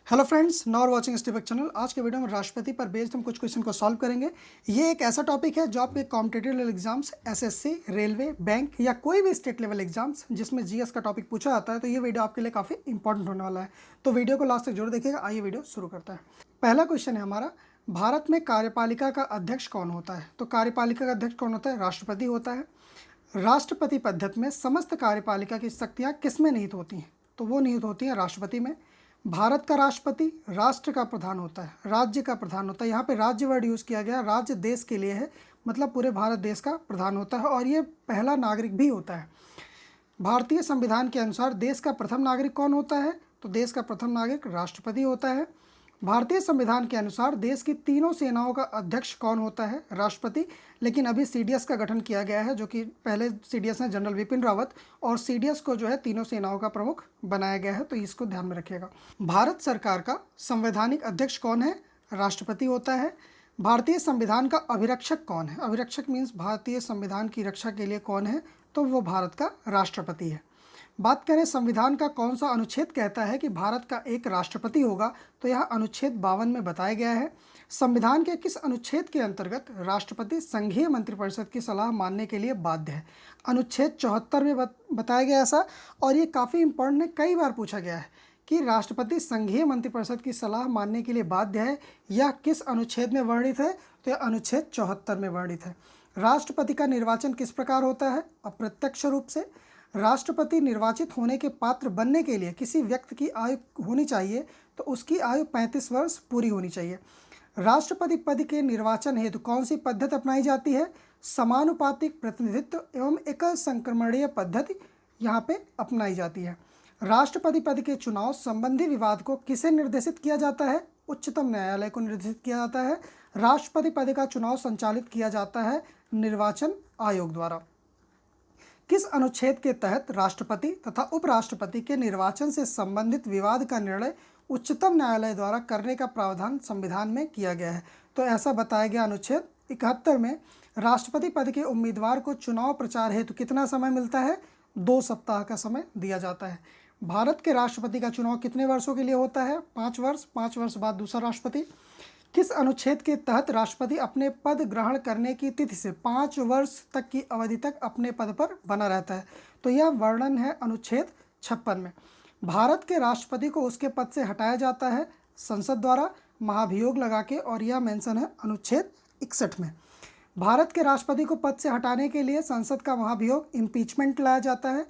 Hello friends, now watching स्टीबक channel. आज के वीडियो में राष्ट्रपति पर बेस्ड हम कुछ क्वेश्चन को सॉल्व करेंगे। ये एक ऐसा टॉपिक है जो आपके competitive level exams, SSC, railway, bank या कोई भी स्टेट लेवल एग्जाम्स जिसमें जीएस का टॉपिक पूछा जाता है, तो ये वीडियो आपके लिए काफ़ी इंपॉर्टेंट होने वाला है। तो वीडियो को लास्ट तक जरूर देखिएगा। आइए वीडियो शुरू करता है। पहला क्वेश्चन है हमारा, भारत में कार्यपालिका का अध्यक्ष कौन होता है? तो कार्यपालिका का अध्यक्ष कौन होता है? राष्ट्रपति होता है। राष्ट्रपति पद्धति में समस्त कार्यपालिका की शक्तियाँ किस में निहित होती हैं? तो वो निहित होती हैं राष्ट्रपति में। भारत का राष्ट्रपति राष्ट्र का प्रधान होता है, राज्य का प्रधान होता है। यहाँ पे राज्य वर्ड यूज़ किया गया, राज्य देश के लिए है, मतलब पूरे भारत देश का प्रधान होता है और ये पहला नागरिक भी होता है। भारतीय संविधान के अनुसार देश का प्रथम नागरिक कौन होता है? तो देश का प्रथम नागरिक राष्ट्रपति होता है। भारतीय संविधान के अनुसार देश की तीनों सेनाओं का अध्यक्ष कौन होता है? राष्ट्रपति। लेकिन अभी सीडीएस का गठन किया गया है, जो कि पहले सीडीएस हैं जनरल विपिन रावत, और सीडीएस को जो है तीनों सेनाओं का प्रमुख बनाया गया है, तो इसको ध्यान में रखिएगा। भारत सरकार का संवैधानिक अध्यक्ष कौन है? राष्ट्रपति होता है। भारतीय संविधान का अभिरक्षक कौन है? अभिरक्षक मीन्स भारतीय संविधान की रक्षा के लिए कौन है? तो वो भारत का राष्ट्रपति है। बात करें संविधान का कौन सा अनुच्छेद कहता है कि भारत का एक राष्ट्रपति होगा, तो यह अनुच्छेद 52 में बताया गया है। संविधान के किस अनुच्छेद के अंतर्गत राष्ट्रपति संघीय मंत्रिपरिषद की सलाह मानने के लिए बाध्य है? अनुच्छेद 74 में बताया गया ऐसा, और ये काफ़ी इंपॉर्टेंट है, कई बार पूछा गया है कि राष्ट्रपति संघीय मंत्रिपरिषद की सलाह मानने के लिए बाध्य है, यह किस अनुच्छेद में वर्णित है? तो यह अनुच्छेद 74 में वर्णित है। राष्ट्रपति का निर्वाचन किस प्रकार होता है? अप्रत्यक्ष रूप से। राष्ट्रपति निर्वाचित होने के पात्र बनने के लिए किसी व्यक्ति की आयु होनी चाहिए, तो उसकी आयु 35 वर्ष पूरी होनी चाहिए। राष्ट्रपति पद के निर्वाचन हेतु कौन सी पद्धति अपनाई जाती है? समानुपातिक प्रतिनिधित्व एवं एकल संक्रमणीय पद्धति यहाँ पे अपनाई जाती है। राष्ट्रपति पद के चुनाव संबंधी विवाद को किसे निर्देशित किया जाता है? उच्चतम न्यायालय को निर्देशित किया जाता है। राष्ट्रपति पद का चुनाव संचालित किया जाता है निर्वाचन आयोग द्वारा। किस अनुच्छेद के तहत राष्ट्रपति तथा उपराष्ट्रपति के निर्वाचन से संबंधित विवाद का निर्णय उच्चतम न्यायालय द्वारा करने का प्रावधान संविधान में किया गया है? तो ऐसा बताया गया अनुच्छेद 71 में। राष्ट्रपति पद के उम्मीदवार को चुनाव प्रचार हेतु कितना समय मिलता है? 2 सप्ताह का समय दिया जाता है। भारत के राष्ट्रपति का चुनाव कितने वर्षों के लिए होता है? 5 वर्ष। 5 वर्ष बाद दूसरा राष्ट्रपति। किस अनुच्छेद के तहत राष्ट्रपति अपने पद ग्रहण करने की तिथि से 5 वर्ष तक की अवधि तक अपने पद पर बना रहता है? तो यह वर्णन है अनुच्छेद 56 में। भारत के राष्ट्रपति को उसके पद से हटाया जाता है संसद द्वारा महाभियोग लगा के, और यह मेंशन है अनुच्छेद 61 में। भारत के राष्ट्रपति को पद से हटाने के लिए संसद का महाभियोग इम्पीचमेंट लाया जाता है।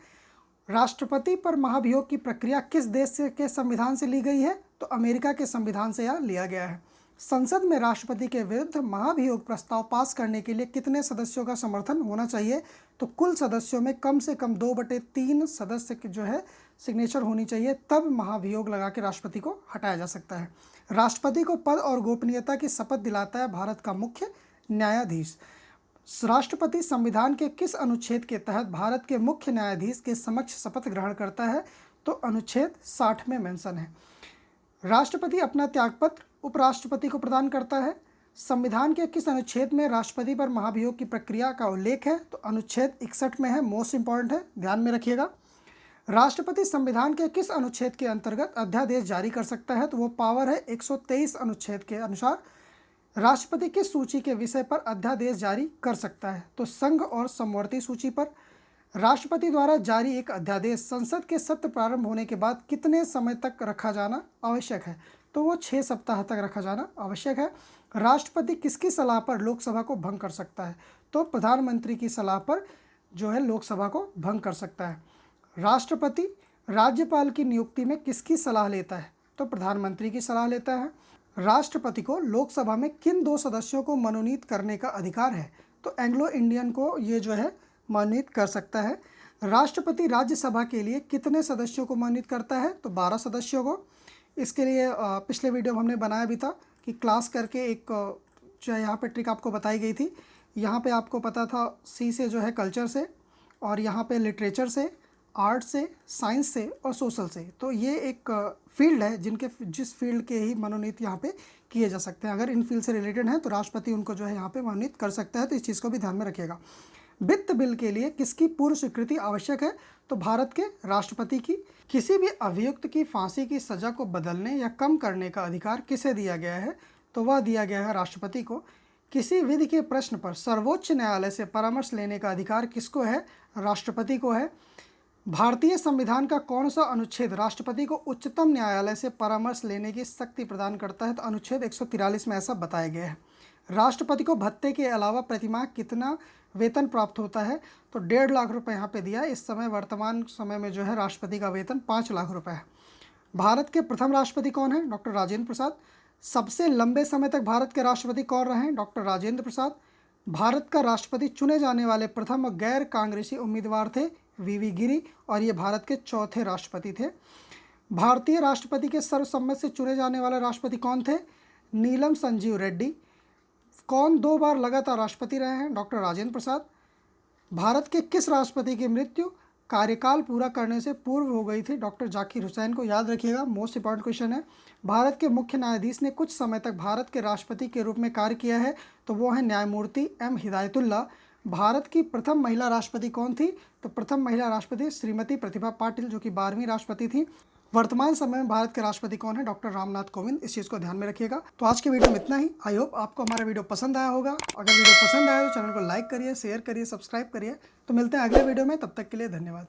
राष्ट्रपति पर महाभियोग की प्रक्रिया किस देश के संविधान से ली गई है? तो अमेरिका के संविधान से यह लिया गया है। संसद में राष्ट्रपति के विरुद्ध महाभियोग प्रस्ताव पास करने के लिए कितने सदस्यों का समर्थन होना चाहिए? तो कुल सदस्यों में कम से कम 2/3 सदस्य की जो है सिग्नेचर होनी चाहिए, तब महाभियोग लगा के राष्ट्रपति को हटाया जा सकता है। राष्ट्रपति को पद और गोपनीयता की शपथ दिलाता है भारत का मुख्य न्यायाधीश। राष्ट्रपति संविधान के किस अनुच्छेद के तहत भारत के मुख्य न्यायाधीश के समक्ष शपथ ग्रहण करता है? तो अनुच्छेद 60 में मेंशन है। राष्ट्रपति अपना त्यागपत्र उपराष्ट्रपति को प्रदान करता है। संविधान के किस अनुच्छेद में राष्ट्रपति पर महाभियोग की प्रक्रिया का उल्लेख है? तो अनुच्छेद 61 में है। मोस्ट इंपॉर्टेंट है, ध्यान में रखिएगा। राष्ट्रपति संविधान के किस अनुच्छेद के अंतर्गत अध्यादेश जारी कर सकता है? तो वो पावर है 123 अनुच्छेद के अनुसार। राष्ट्रपति किस सूची के विषय पर अध्यादेश जारी कर सकता है? तो संघ और समवर्ती सूची पर। राष्ट्रपति द्वारा जारी एक अध्यादेश संसद के सत्र प्रारंभ होने के बाद कितने समय तक रखा जाना आवश्यक है? तो वो 6 सप्ताह तक रखा जाना आवश्यक है। राष्ट्रपति किसकी सलाह पर लोकसभा को भंग कर सकता है? तो प्रधानमंत्री की सलाह पर जो है लोकसभा को भंग कर सकता है। राष्ट्रपति राज्यपाल की नियुक्ति में किसकी सलाह लेता है? तो प्रधानमंत्री की सलाह लेता है। राष्ट्रपति को लोकसभा में किन 2 सदस्यों को मनोनीत करने का अधिकार है? तो एंग्लो इंडियन को ये जो है मनोनीत कर सकता है। राष्ट्रपति राज्यसभा के लिए कितने सदस्यों को मनोनीत करता है? तो 12 सदस्यों को। इसके लिए पिछले वीडियो में हमने बनाया भी था कि क्लास करके एक जो है यहाँ पे ट्रिक आपको बताई गई थी। यहाँ पे आपको पता था सी से जो है कल्चर से, और यहाँ पे लिटरेचर से, आर्ट से, साइंस से और सोशल से। तो ये एक फील्ड है जिस फील्ड के ही मनोनीत यहाँ पे किए जा सकते हैं। अगर इन फील्ड से रिलेटेड हैं तो राष्ट्रपति उनको जो है यहाँ पे मनोनीत कर सकता है, तो इस चीज़ को भी ध्यान में रखिएगा। वित्त बिल के लिए किसकी पूर्व स्वीकृति आवश्यक है? तो भारत के राष्ट्रपति की। किसी भी अभियुक्त की फांसी की सजा को बदलने या कम करने का अधिकार किसे दिया गया है? तो वह दिया गया है राष्ट्रपति को। किसी विधि के प्रश्न पर सर्वोच्च न्यायालय से परामर्श लेने का अधिकार किसको है? राष्ट्रपति को है। भारतीय संविधान का कौन सा अनुच्छेद राष्ट्रपति को उच्चतम न्यायालय से परामर्श लेने की शक्ति प्रदान करता है? तो अनुच्छेद 143 में ऐसा बताया गया है। राष्ट्रपति को भत्ते के अलावा प्रतिमाह कितना वेतन प्राप्त होता है? तो 1.5 लाख रुपए यहाँ पे दिया है। इस समय वर्तमान समय में जो है राष्ट्रपति का वेतन 5 लाख रुपए है। भारत के प्रथम राष्ट्रपति कौन है? डॉक्टर राजेंद्र प्रसाद। सबसे लंबे समय तक भारत के राष्ट्रपति कौन रहे हैं? डॉक्टर राजेंद्र प्रसाद। भारत का राष्ट्रपति चुने जाने वाले प्रथम गैर कांग्रेसी उम्मीदवार थे वीवी गिरी, और ये भारत के चौथे राष्ट्रपति थे। भारतीय राष्ट्रपति के सर्वसम्मति से चुने जाने वाले राष्ट्रपति कौन थे? नीलम संजीव रेड्डी। कौन 2 बार लगातार राष्ट्रपति रहे हैं? डॉक्टर राजेंद्र प्रसाद। भारत के किस राष्ट्रपति की मृत्यु कार्यकाल पूरा करने से पूर्व हो गई थी? डॉक्टर जाकिर हुसैन को। याद रखिएगा, मोस्ट इंपॉर्टेंट क्वेश्चन है। भारत के मुख्य न्यायाधीश ने कुछ समय तक भारत के राष्ट्रपति के रूप में कार्य किया है, तो वो है न्यायमूर्ति एम हिदायतुल्ला। भारत की प्रथम महिला राष्ट्रपति कौन थी? तो प्रथम महिला राष्ट्रपति श्रीमती प्रतिभा पाटिल, जो कि 12वीं राष्ट्रपति थी। वर्तमान समय में भारत के राष्ट्रपति कौन है? डॉक्टर रामनाथ कोविंद। इस चीज़ को ध्यान में रखिएगा। तो आज के वीडियो में इतना ही। आई होप आपको हमारा वीडियो पसंद आया होगा। अगर वीडियो पसंद आया तो चैनल को लाइक करिए, शेयर करिए, सब्सक्राइब करिए। तो मिलते हैं अगले वीडियो में, तब तक के लिए धन्यवाद।